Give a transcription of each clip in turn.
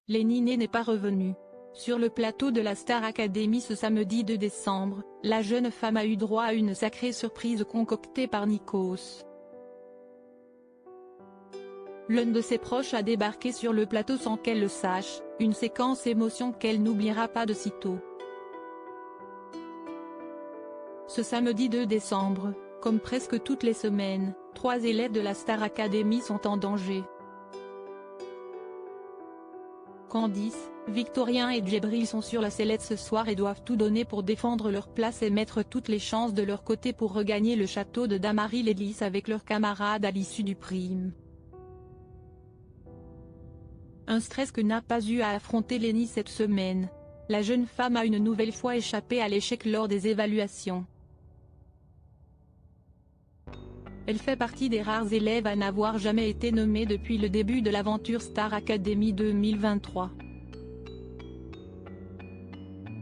Lenny n'est pas revenue. Sur le plateau de la Star Academy ce samedi 2 décembre, la jeune femme a eu droit à une sacrée surprise concoctée par Nikos. L'un de ses proches a débarqué sur le plateau sans qu'elle le sache, une séquence émotion qu'elle n'oubliera pas de sitôt. Ce samedi 2 décembre, comme presque toutes les semaines, 3 élèves de la Star Academy sont en danger. Candice, Victorien et Djibril sont sur la sellette ce soir et doivent tout donner pour défendre leur place et mettre toutes les chances de leur côté pour regagner le château de Damary-Lélis avec leurs camarades à l'issue du prime. Un stress que n'a pas eu à affronter Lenny cette semaine. La jeune femme a une nouvelle fois échappé à l'échec lors des évaluations. Elle fait partie des rares élèves à n'avoir jamais été nommée depuis le début de l'aventure Star Academy 2023.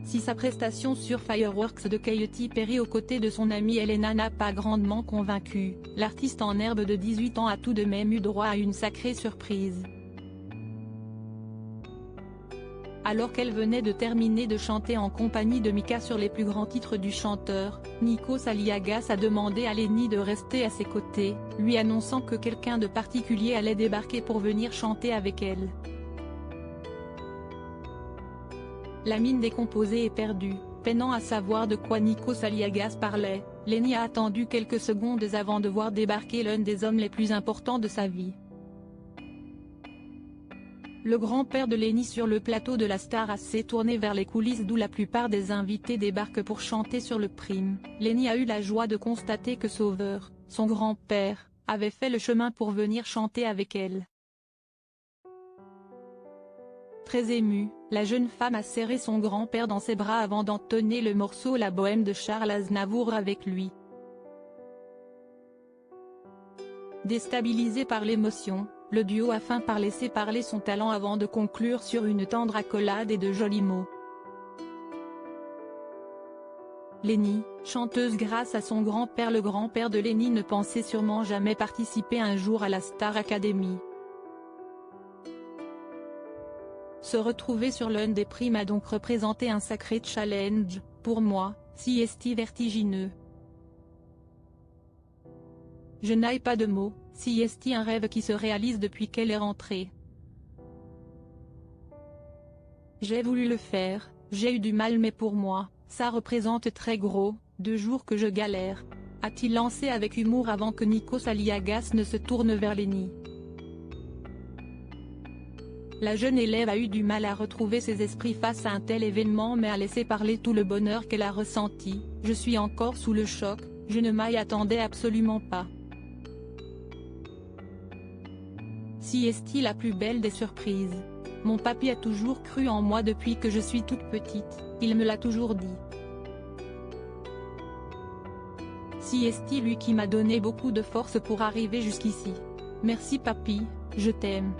Si sa prestation sur Fireworks de Katy Perry aux côtés de son amie Elena n'a pas grandement convaincu, l'artiste en herbe de 18 ans a tout de même eu droit à une sacrée surprise. Alors qu'elle venait de terminer de chanter en compagnie de Mika sur les plus grands titres du chanteur, Nikos Aliagas a demandé à Lenny de rester à ses côtés, lui annonçant que quelqu'un de particulier allait débarquer pour venir chanter avec elle. La mine décomposée et perdue, peinant à savoir de quoi Nikos Aliagas parlait, Lenny a attendu quelques secondes avant de voir débarquer l'un des hommes les plus importants de sa vie. Le grand-père de Lenny sur le plateau de la Star s'est tourné vers les coulisses d'où la plupart des invités débarquent pour chanter sur le prime. Lenny a eu la joie de constater que Sauveur, son grand-père, avait fait le chemin pour venir chanter avec elle. Très émue, la jeune femme a serré son grand-père dans ses bras avant d'entonner le morceau La Bohème de Charles Aznavour avec lui. Déstabilisé par l'émotion, le duo a fini par laisser parler son talent avant de conclure sur une tendre accolade et de jolis mots. Lenny, chanteuse grâce à son grand-père. Le grand-père de Lenny ne pensait sûrement jamais participer un jour à la Star Academy. Se retrouver sur l'un des primes a donc représenté un sacré challenge, pour moi, si vertigineux. Je n'ai pas de mots, si un rêve qui se réalise depuis qu'elle est rentrée. J'ai voulu le faire, j'ai eu du mal mais pour moi, ça représente très gros, 2 jours que je galère, a-t-il lancé avec humour avant que Nikos Aliagas ne se tourne vers Lenny. La jeune élève a eu du mal à retrouver ses esprits face à un tel événement mais a laissé parler tout le bonheur qu'elle a ressenti. Je suis encore sous le choc, je ne m'y attendais absolument pas. Si la plus belle des surprises. Mon papy a toujours cru en moi depuis que je suis toute petite, il me l'a toujours dit. Si lui qui m'a donné beaucoup de force pour arriver jusqu'ici. Merci papy, je t'aime.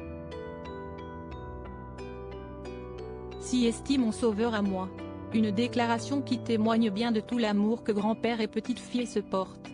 Si mon sauveur à moi. Une déclaration qui témoigne bien de tout l'amour que grand-père et petite fille se portent.